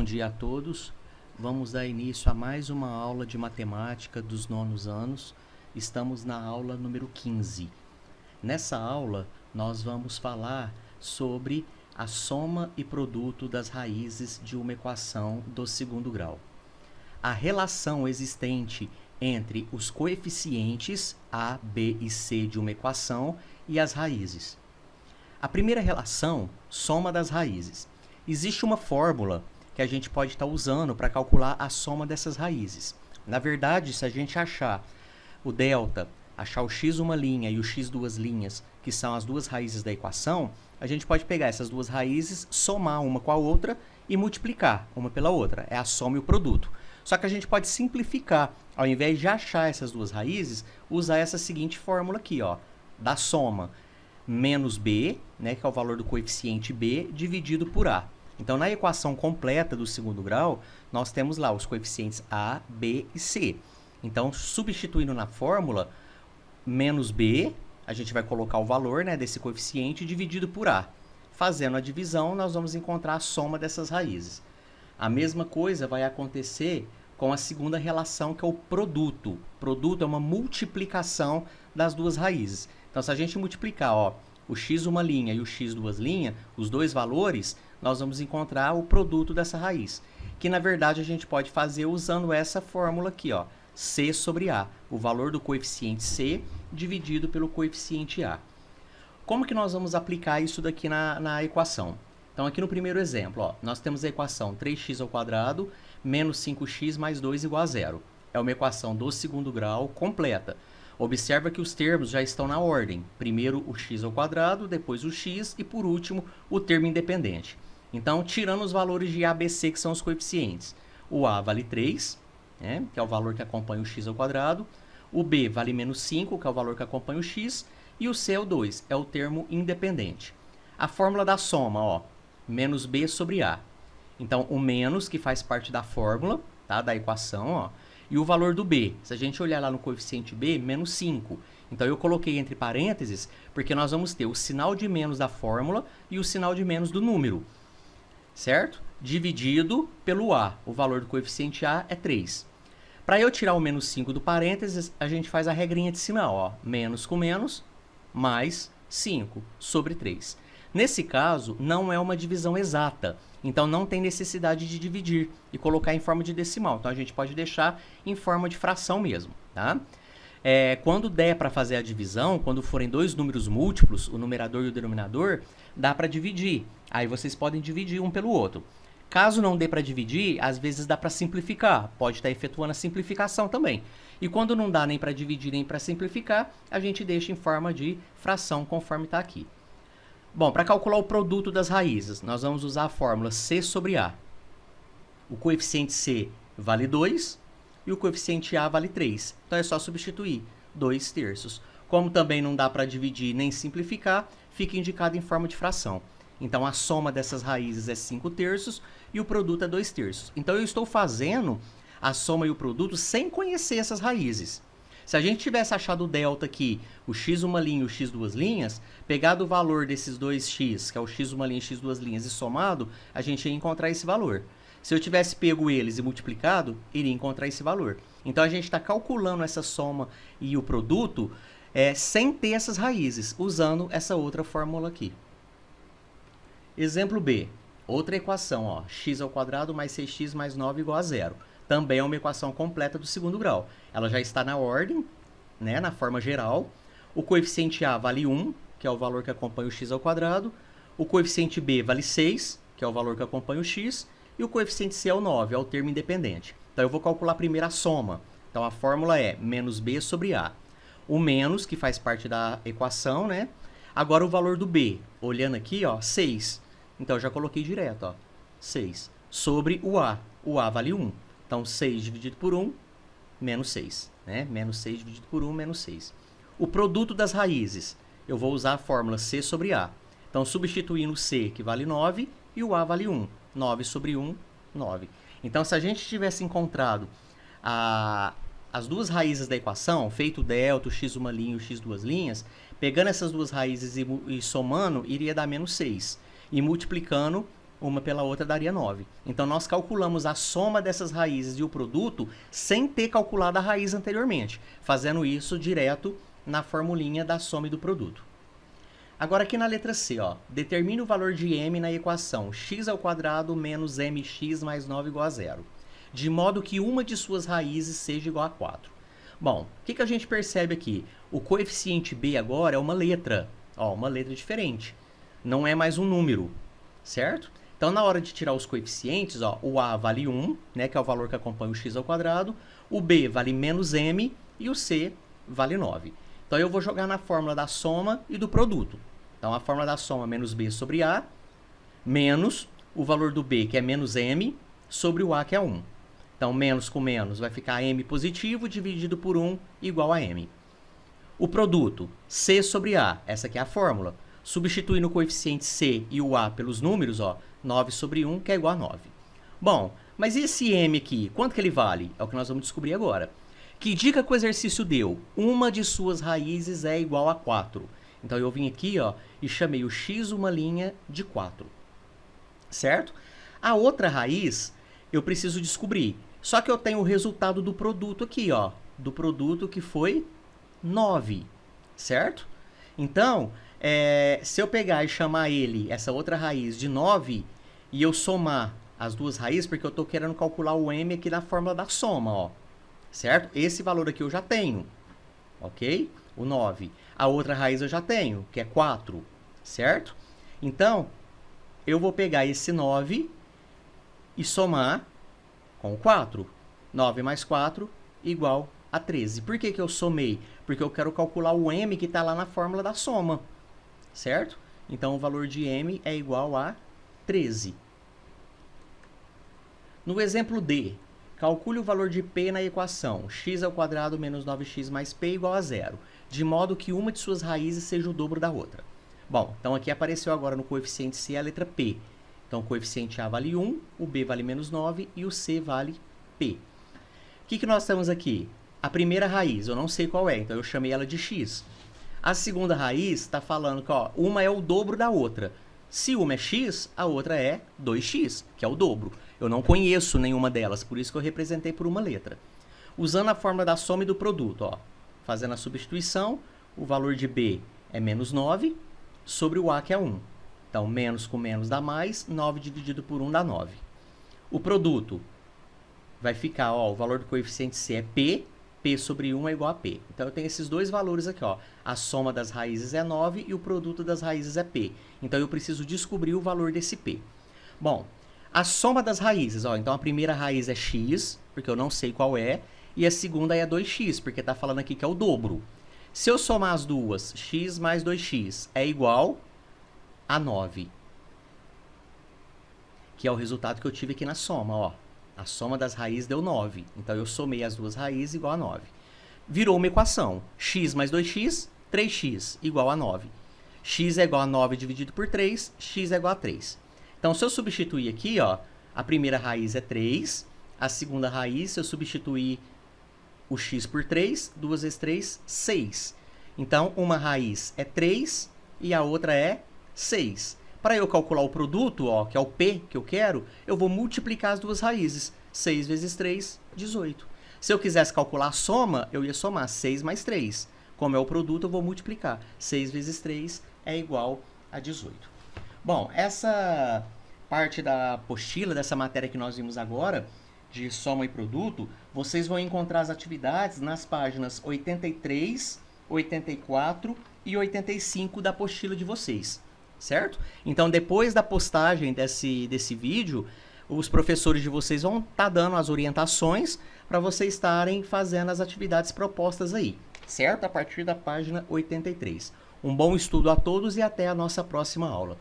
Bom dia a todos. Vamos dar início a mais uma aula de matemática dos nonos anos. Estamos na aula número 15. Nessa aula, nós vamos falar sobre a soma e produto das raízes de uma equação do segundo grau. A relação existente entre os coeficientes a, b e c de uma equação e as raízes. A primeira relação, soma das raízes. Existe uma fórmula que a gente pode estar usando para calcular a soma dessas raízes. Na verdade, se a gente achar o delta, achar o x uma linha e o x duas linhas, que são as duas raízes da equação, a gente pode pegar essas duas raízes, somar uma com a outra e multiplicar uma pela outra. É a soma e o produto. Só que a gente pode simplificar. Ao invés de achar essas duas raízes, usar essa seguinte fórmula aqui, ó, da soma menos b, né, que é o valor do coeficiente b, dividido por a. Então, na equação completa do segundo grau, nós temos lá os coeficientes a, b e c. Então, substituindo na fórmula, menos b, a gente vai colocar o valor, né, desse coeficiente dividido por a. Fazendo a divisão, nós vamos encontrar a soma dessas raízes. A mesma coisa vai acontecer com a segunda relação, que é o produto. Produto é uma multiplicação das duas raízes. Então, se a gente multiplicar, ó, o x uma linha e o x duas linhas, os dois valores, nós vamos encontrar o produto dessa raiz, que na verdade a gente pode fazer usando essa fórmula aqui, ó, c sobre a, o valor do coeficiente c dividido pelo coeficiente a. Como que nós vamos aplicar isso daqui na equação? Então, aqui no primeiro exemplo, ó, nós temos a equação 3x ao quadrado menos 5x mais 2 igual a zero. É uma equação do segundo grau completa. Observa que os termos já estão na ordem. Primeiro o x ao quadrado, depois o x e, por último, o termo independente. Então, tirando os valores de a, b, c, que são os coeficientes. O a vale 3, né, que é o valor que acompanha o x ao quadrado. O b vale menos 5, que é o valor que acompanha o x. E o c é o 2, é o termo independente. A fórmula da soma, ó, menos b sobre a. Então, o menos, que faz parte da fórmula, tá, da equação, ó, e o valor do b. Se a gente olhar lá no coeficiente b, menos 5. Então, eu coloquei entre parênteses, porque nós vamos ter o sinal de menos da fórmula e o sinal de menos do número. Certo? Dividido pelo a. O valor do coeficiente a é 3. Para eu tirar o menos 5 do parênteses, a gente faz a regrinha de sinal, ó. Menos com menos, mais 5 sobre 3. Nesse caso, não é uma divisão exata. Então, não tem necessidade de dividir e colocar em forma de decimal. Então, a gente pode deixar em forma de fração mesmo, tá? Quando der para fazer a divisão, quando forem dois números múltiplos, o numerador e o denominador, dá para dividir. Aí, vocês podem dividir um pelo outro. Caso não dê para dividir, às vezes dá para simplificar. Pode estar efetuando a simplificação também. E quando não dá nem para dividir nem para simplificar, a gente deixa em forma de fração, conforme está aqui. Bom, para calcular o produto das raízes, nós vamos usar a fórmula c sobre a. O coeficiente c vale 2 e o coeficiente a vale 3. Então, é só substituir 2 terços. Como também não dá para dividir nem simplificar, fica indicado em forma de fração. Então, a soma dessas raízes é 5 terços e o produto é 2 terços. Então, eu estou fazendo a soma e o produto sem conhecer essas raízes. Se a gente tivesse achado o delta aqui, o x uma linha e o x duas linhas, pegado o valor desses dois x, que é o x uma linha e x duas linhas, e somado, a gente ia encontrar esse valor. Se eu tivesse pego eles e multiplicado, iria encontrar esse valor. Então, a gente está calculando essa soma e o produto sem ter essas raízes, usando essa outra fórmula aqui. Exemplo B. Outra equação, ó, x ao quadrado mais 6x mais 9 igual a zero. Também é uma equação completa do segundo grau. Ela já está na ordem, né, na forma geral. O coeficiente a vale 1, que é o valor que acompanha o x ao quadrado. O coeficiente b vale 6, que é o valor que acompanha o x. E o coeficiente c é o 9, é o termo independente. Então, eu vou calcular primeiro a soma. Então, a fórmula é menos b sobre a. O menos, que faz parte da equação, né? Agora, o valor do b. Olhando aqui, ó, 6. Então, eu já coloquei direto, ó, 6. Sobre o a. O a vale 1. Então, 6 dividido por 1, menos 6. Né? Menos 6 dividido por 1, menos 6. O produto das raízes, eu vou usar a fórmula c sobre a. Então, substituindo o c, que vale 9, e o a vale 1. 9 sobre 1, 9. Então, se a gente tivesse encontrado as duas raízes da equação, feito o delta, o x uma linha e o x duas linhas, pegando essas duas raízes e somando, iria dar menos 6. E multiplicando, uma pela outra daria 9. Então, nós calculamos a soma dessas raízes e o produto sem ter calculado a raiz anteriormente, fazendo isso direto na formulinha da soma e do produto. Agora, aqui na letra C, ó, determine o valor de m na equação x² menos mx mais 9 igual a 0, de modo que uma de suas raízes seja igual a 4. Bom, o que a gente percebe aqui? O coeficiente b agora é uma letra, ó, uma letra diferente. Não é mais um número, certo? Então, na hora de tirar os coeficientes, ó, o a vale 1, né, que é o valor que acompanha o x², o b vale menos m e o c vale 9. Então, eu vou jogar na fórmula da soma e do produto. Então, a fórmula da soma menos b sobre a, menos o valor do b, que é menos m, sobre o a, que é 1. Então, menos com menos vai ficar m positivo dividido por 1 igual a m. O produto, c sobre a, essa aqui é a fórmula. Substituindo o coeficiente c e o a pelos números, ó, 9 sobre 1, que é igual a 9. Bom, mas e esse m aqui? Quanto que ele vale? É o que nós vamos descobrir agora. Que dica que o exercício deu? Uma de suas raízes é igual a 4. Então, eu vim aqui, ó, e chamei o x uma linha de 4. Certo? A outra raiz, eu preciso descobrir. Só que eu tenho o resultado do produto aqui, ó. Do produto que foi 9. Certo? Então, se eu pegar e chamar ele, essa outra raiz, de 9, e eu somar as duas raízes, porque eu estou querendo calcular o m aqui na fórmula da soma, ó. Certo? Esse valor aqui eu já tenho. Ok? O 9. A outra raiz eu já tenho, que é 4. Certo? Então, eu vou pegar esse 9 e somar com 4. 9 mais 4 igual a 13. Por que eu somei? Porque eu quero calcular o m que está lá na fórmula da soma. Certo? Então, o valor de m é igual a 13. No exemplo D, calcule o valor de p na equação x² menos 9x mais p igual a 0, de modo que uma de suas raízes seja o dobro da outra. Bom, então aqui apareceu agora no coeficiente C a letra P. Então, o coeficiente A vale 1, o B vale menos 9 e o C vale P. O que nós temos aqui? A primeira raiz, eu não sei qual é, então eu chamei ela de x. A segunda raiz está falando que, ó, uma é o dobro da outra. Se uma é x, a outra é 2x, que é o dobro. Eu não conheço nenhuma delas, por isso que eu representei por uma letra. Usando a fórmula da soma e do produto, ó, fazendo a substituição, o valor de B é menos 9 sobre o A, que é 1. Então, menos com menos dá mais, 9 dividido por 1 dá 9. O produto vai ficar, ó, o valor do coeficiente C é P, P sobre 1 é igual a P. Então, eu tenho esses dois valores aqui, ó. A soma das raízes é 9 e o produto das raízes é P. Então, eu preciso descobrir o valor desse P. Bom, a soma das raízes, ó. Então, a primeira raiz é x, porque eu não sei qual é. E a segunda é 2x, porque está falando aqui que é o dobro. Se eu somar as duas, x mais 2x é igual a 9. Que é o resultado que eu tive aqui na soma, ó. A soma das raízes deu 9. Então, eu somei as duas raízes igual a 9. Virou uma equação. X mais 2x, 3x, igual a 9. X é igual a 9 dividido por 3, x é igual a 3. Então, se eu substituir aqui, ó, a primeira raiz é 3. A segunda raiz, se eu substituir o x por 3, 2 vezes 3, 6. Então, uma raiz é 3 e a outra é 6. Para eu calcular o produto, ó, que é o P que eu quero, eu vou multiplicar as duas raízes. 6 vezes 3, 18. Se eu quisesse calcular a soma, eu ia somar 6 mais 3. Como é o produto, eu vou multiplicar. 6 vezes 3 é igual a 18. Bom, essa parte da apostila, dessa matéria que nós vimos agora, de soma e produto, vocês vão encontrar as atividades nas páginas 83, 84 e 85 da apostila de vocês. Certo? Então, depois da postagem desse vídeo, os professores de vocês vão estar dando as orientações para vocês estarem fazendo as atividades propostas aí, certo? A partir da página 83. Um bom estudo a todos e até a nossa próxima aula.